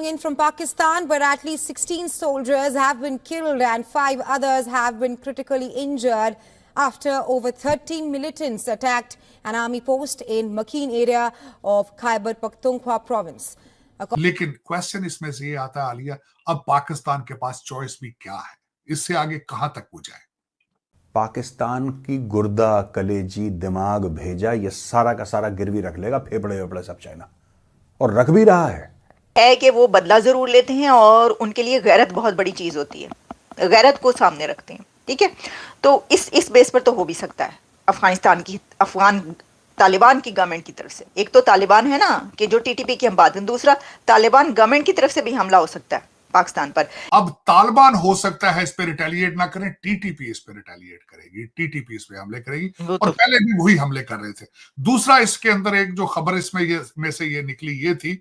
coming in from Pakistan, where at least 16 soldiers have been killed and 5 others have been critically injured after over 13 militants attacked an army post in Makeen area of Khyber Pakhtunkhwa province. लेकिन question इसमें से ये आता है आलिया, अब पाकिस्तान के पास choice भी क्या है, इससे आगे कहां तक वो जाए। पाकिस्तान की गुर्दा, कलेजी, दिमाग, भेजा, ये सारा का सारा गिरवी रख लेगा, फेफड़े वेफड़े सब चाइना, और रख भी रहा है कि वो बदला जरूर लेते हैं और उनके लिए गैरत बहुत बड़ी चीज होती है, गैरत को सामने रखते हैं। ठीक है, तो इस बेस पर तो हो भी सकता है अफगान तालिबान की गवर्नमेंट की तरफ से। एक तो तालिबान है ना कि जो टीटीपी की हम बात करें, दूसरा तालिबान गवर्नमेंट की तरफ से भी हमला हो सकता है पाकिस्तान पर। अब तालिबान हो सकता है इस पे रिटेलिएट ना करें, टीटीपी इस पे रिटेलिएट करेगी, टीटीपी इस पे हमले करेगी, और पहले भी वही हमले कर रहे थे। दूसरा, इसके अंदर एक जो खबर इसमें से ये निकली ये थी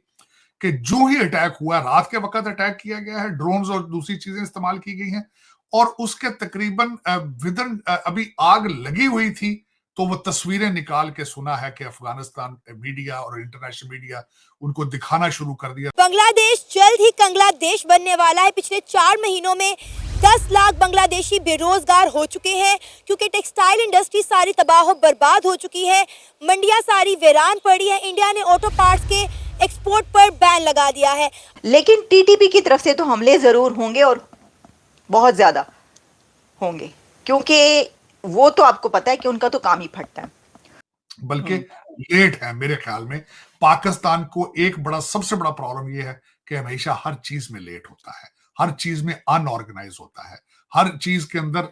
कि जो ही अटैक हुआ, रात के वक्त अटैक किया गया है, ड्रोन्स और दूसरी चीजें इस्तेमाल की गई हैं, और उसके तकरीबन विदिन अभी आग लगी हुई थी, तो वो तस्वीरें निकाल के सुना है कि अफगानिस्तान मीडिया और इंटरनेशनल मीडिया उनको दिखाना शुरू कर दिया। बांग्लादेश जल्द ही कंगलादेश बनने वाला है। पिछले 4 महीनों में 10 लाख बांग्लादेशी बेरोजगार हो चुके हैं, क्योंकि टेक्सटाइल इंडस्ट्री सारी तबाह बर्बाद हो चुकी है, मंडियां सारी वीरान पड़ी है। इंडिया ने ऑटो पार्ट्स के एक्सपोर्ट पर बैन लगा दिया है। लेकिन टीटीपी की तरफ से तो हमले जरूर होंगे और बहुत ज्यादा होंगे, क्योंकि वो तो आपको पता है कि उनका तो काम ही फटता है। बल्कि लेट है मेरे ख्याल में। पाकिस्तान को एक सबसे बड़ा प्रॉब्लम ये है कि हमेशा हर चीज में लेट होता है, हर चीज में अनऑर्गेनाइज होता है, हर चीज के अंदर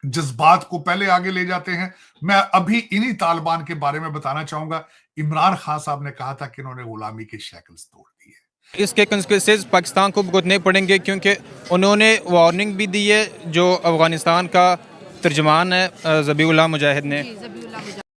जज्बात को पहले आगे ले जाते हैं। मैं अभी इन्हीं तालिबान के बारे में बताना चाहूंगा। इमरान खान साहब ने कहा था कि इन्होंने गुलामी की शैकल्स तोड़ दी है। इसके कंसिक्वेंसेस पाकिस्तान को भुगतने पड़ेंगे, क्योंकि उन्होंने वार्निंग भी दी है। जो अफगानिस्तान का तर्जमान है ज़बीउल्लाह मुजाहिद ने।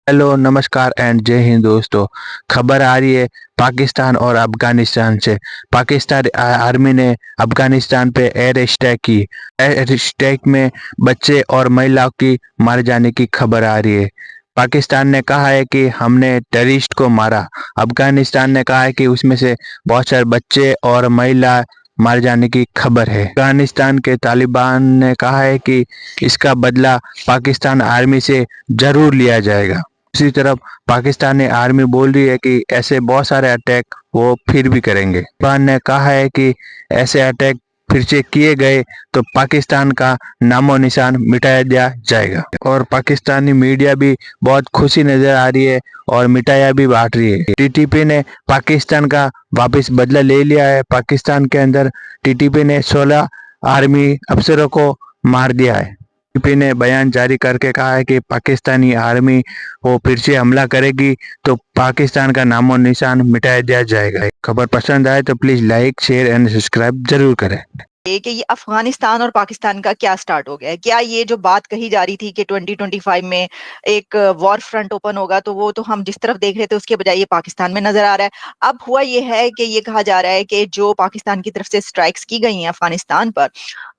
हेलो, नमस्कार एंड जय हिंद दोस्तों। खबर आ रही है पाकिस्तान और अफगानिस्तान से। पाकिस्तान आर्मी ने अफगानिस्तान पे एयर स्ट्राइक की। एयर स्ट्राइक में बच्चे और महिलाओं की मारे जाने की खबर आ रही है। पाकिस्तान ने कहा है कि हमने टेररिस्ट को मारा। अफगानिस्तान ने कहा है कि उसमें से बहुत सारे बच्चे और महिला मारे जाने की खबर है। अफगानिस्तान के तालिबान ने कहा है कि इसका बदला पाकिस्तान आर्मी से जरूर लिया जाएगा। दूसरी तरफ पाकिस्तानी आर्मी बोल रही है कि ऐसे बहुत सारे अटैक वो फिर भी करेंगे। तालिबान ने कहा है कि ऐसे अटैक फिर से किए गए तो पाकिस्तान का नामो निशान मिटाया दिया जाएगा। और पाकिस्तानी मीडिया भी बहुत खुशी नजर आ रही है और मिठाइयाँ भी बांट रही है। टीटीपी ने पाकिस्तान का वापस बदला ले लिया है। पाकिस्तान के अंदर टीटीपी ने 16 आर्मी अफसरों को मार दिया है। टीटीपी ने बयान जारी करके कहा है कि पाकिस्तानी आर्मी वो फिर से हमला करेगी तो पाकिस्तान का नामो निशान मिटाया दिया जाएगा। खबर पसंद आए तो please like, share and subscribe जरूर करें। कि ये अफगानिस्तान और पाकिस्तान का क्या स्टार्ट हो गया है? क्या ये जो बात कही जा रही थी कि 2025 में एक वॉर फ्रंट ओपन होगा, तो वो तो हम जिस तरफ देख रहे थे उसके बजाय ये पाकिस्तान में नजर आ रहा है। अब हुआ ये है कि ये कहा जा रहा है कि जो पाकिस्तान की तरफ से स्ट्राइक्स की गई हैं अफगानिस्तान पर,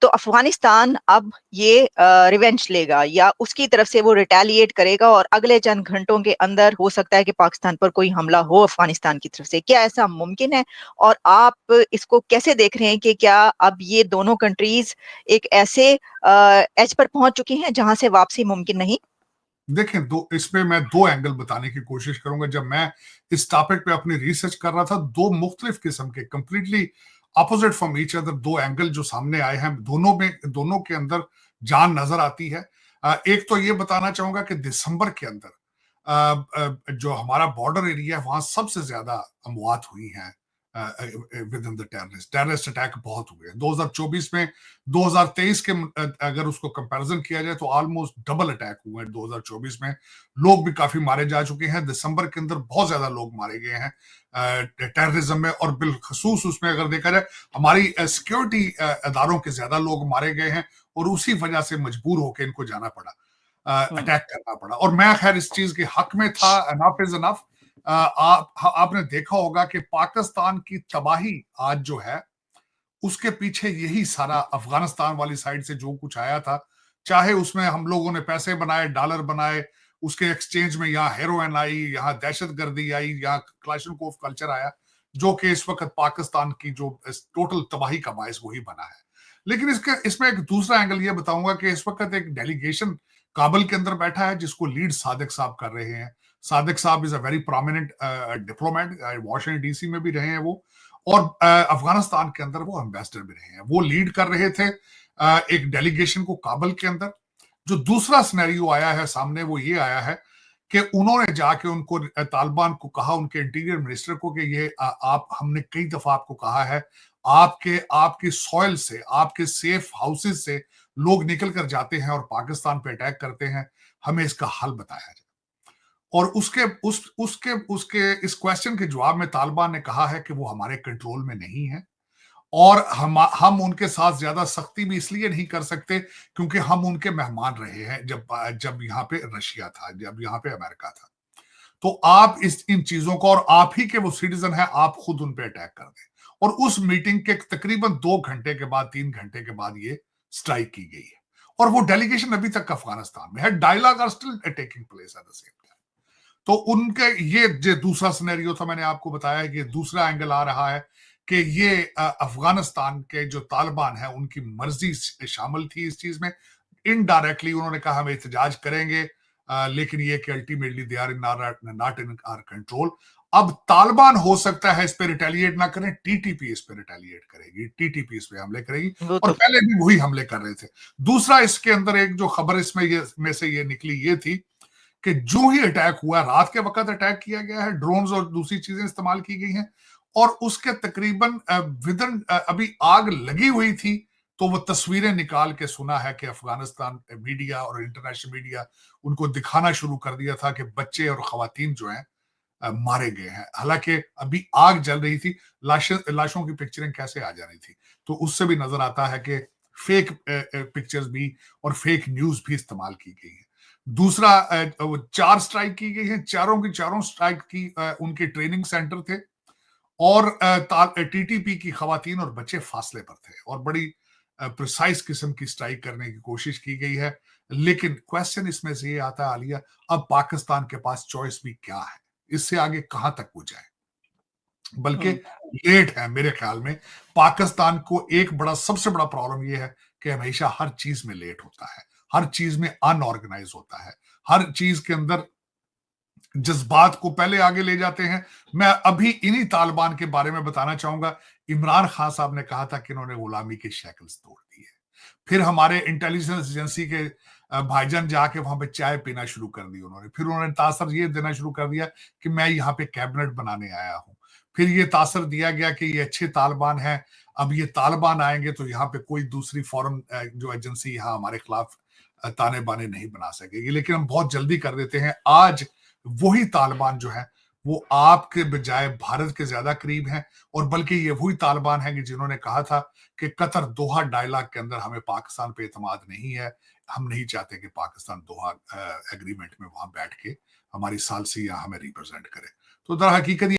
तो अफगानिस्तान अब ये रिवेंज लेगा या उसकी तरफ से वो रिटेलिएट करेगा और अगले चंद घंटों के अंदर हो सकता है कि पाकिस्तान पर कोई हमला हो अफगानिस्तान की तरफ से। क्या ऐसा मुमकिन है? और आप इसको कैसे देख रहे हैं कि क्या अब ये दोनों कंट्रीज एक ऐसे एज पर पहुंच चुकी हैं जहां से वापसी मुमकिन नहीं? देखें, इसमें मैं 2 एंगल बताने की कोशिश करूंगा। जब मैं इस टॉपिक पे अपनी रिसर्च कर रहा था, 2 मुख्तलिफ किस्म के, completely opposite from each other 2 angle जो सामने आए हैं, दोनों के अंदर जान नजर आती है। एक तो ये बताना चाहूंगा कि दिसंबर के अंदर जो हमारा बॉर्डर एरिया है, वहां सबसे ज्यादा अमवात हुई हैं with in the terrorist attack बहुत हुए। 2024 में 2023 के अगर उसको कंपैरिजन किया जाए तो ऑलमोस्ट डबल अटैक हुए हैं 2024 में। लोग भी काफी मारे जा चुके हैं। दिसंबर के अंदर बहुत ज्यादा लोग मारे गए हैं टेररिज्म में, और बिलखसूस उसमें अगर देखा जाए हमारी सिक्योरिटी अदारों के ज्यादा लोग मारे गए हैं, और उसी वजह से मजबूर होकर इनको जाना पड़ा, अटैक करना पड़ा। और मैं खैर इस चीज के हक में था। Enough is enough. आपने देखा होगा कि पाकिस्तान की तबाही आज जो है उसके पीछे यही सारा अफगानिस्तान वाली साइड से जो कुछ आया था, चाहे उसमें हम लोगों ने पैसे बनाए, डॉलर बनाए, उसके एक्सचेंज में यहाँ हेरोइन आई, यहाँ दहशतगर्दी आई, यहाँ क्लाशनकोफ कल्चर आया, जो कि इस वक्त पाकिस्तान की जो टोटल तबाही का बायस वही बना है। लेकिन इसमें एक दूसरा एंगल ये बताऊंगा कि इस वक्त एक डेलीगेशन काबुल के अंदर बैठा है जिसको लीड सादिक साहब कर रहे हैं। सादिक साहब is a very prominent diplomat, Washington DC में भी रहे हैं वो, और अफगानिस्तान के अंदर वो एम्बेसडर भी रहे हैं। वो लीड कर रहे थे एक डेलीगेशन को काबुल के अंदर। जो दूसरा सिनेरियो आया है सामने वो ये आया है कि उन्होंने जाके उनको तालिबान को कहा, उनके इंटीरियर मिनिस्टर को, कि ये आप, हमने कई दफा आपको कहा है, आपकी सॉइल से, आपके सेफ हाउसेस से लोग निकल कर जाते हैं और पाकिस्तान पे अटैक करते हैं, हमें इसका हल बताया जाए। और उसके इस क्वेश्चन के जवाब में तालिबान ने कहा है कि वो हमारे कंट्रोल में नहीं है, और हम उनके साथ ज्यादा सख्ती भी इसलिए नहीं कर सकते क्योंकि हम उनके मेहमान रहे हैं जब यहाँ पे रशिया था, जब यहाँ पे अमेरिका था। तो आप इन चीजों को, और आप ही के वो सिटीजन है, आप खुद उन पे अटैक कर दें। और उस मीटिंग के तकरीबन 2 घंटे के बाद, 3 घंटे के बाद ये स्ट्राइक की गई है, और वो डेलीगेशन अभी तक अफगानिस्तान में है। Dialogue are still taking place at the same time. तो उनके ये जो दूसरा सिनेरियो था, मैंने आपको बताया है कि दूसरा एंगल आ रहा है कि ये अफगानिस्तान के जो तालिबान है उनकी मर्जी शामिल थी इस चीज में। इनडायरेक्टली उन्होंने कहा हम एहतजाज करेंगे, लेकिन ये कि ultimately they are not in our control. अब तालिबान हो सकता है इस पे रिटेलिएट ना करें, टीटीपी इस पे रिटेलिएट करेगी, टीटीपी इस पे हमले करेगी, और पहले भी वही हमले कर रहे थे। दूसरा इसके अंदर एक जो खबर इसमें से ये निकली ये थी कि जो ही अटैक हुआ, रात के वक्त अटैक किया गया है, ड्रोन्स और दूसरी चीजें इस्तेमाल की गई हैं, और उसके तकरीबन विदिन अभी आग लगी हुई थी, तो वो तस्वीरें निकाल के सुना है कि अफगानिस्तान मीडिया और इंटरनेशनल मीडिया उनको दिखाना शुरू कर दिया था कि बच्चे और खवातीन जो हैं मारे गए हैं। हालांकि अभी आग जल रही थी, लाशों की पिक्चरें कैसे आ जा रही थी, तो उससे भी नजर आता है कि फेक पिक्चर्स भी और फेक न्यूज भी इस्तेमाल की गई है। दूसरा 4 स्ट्राइक की गई है, चारों की चारों स्ट्राइक की उनके ट्रेनिंग सेंटर थे, और टीटीपी की खवातीन और बच्चे फासले पर थे, और बड़ी प्रिसाइज किस्म की स्ट्राइक करने की कोशिश की गई है। लेकिन क्वेश्चन इसमें से ये आता है आलिया, अब पाकिस्तान के पास चॉइस भी क्या है, इससे आगे कहां तक वो जाए। बल्कि लेट है मेरे ख्याल में। पाकिस्तान को एक सबसे बड़ा प्रॉब्लम ये है कि हमेशा हर चीज में लेट होता है, हर चीज में अनऑर्गेनाइज होता है, हर चीज के अंदर जज्बात को पहले आगे ले जाते हैं। मैं अभी इन्हीं तालिबान के बारे में बताना चाहूंगा। इमरान खान साहब ने कहा था कि इन्होंने गुलामी के शैकल्स तोड़ दिए। फिर हमारे इंटेलिजेंस एजेंसी के भाईजान जाके वहां पे चाय पीना शुरू कर दी उन्होंने। फिर उन्होंने तासर ये देना शुरू कर दिया कि मैं यहाँ पे कैबिनेट बनाने आया हूं। फिर ये तासर दिया गया कि ये अच्छे तालिबान हैं, अब ये तालिबान आएंगे तो यहाँ पे कोई दूसरी फॉरेन जो एजेंसी यहाँ हमारे खिलाफ ताने बाने नहीं बना सकेगी। लेकिन हम बहुत जल्दी कर देते हैं। आज वही तालिबान जो है वो आपके बजाय भारत के ज्यादा करीब हैं, और बल्कि ये वही तालिबान हैं कि जिन्होंने कहा था कि कतर दोहा डायलॉग के अंदर हमें पाकिस्तान पे एतमाद नहीं है, हम नहीं चाहते कि पाकिस्तान दोहा एग्रीमेंट में वहां बैठ के हमारी सालसिया हमें रिप्रेजेंट करे। तो दर हकीकत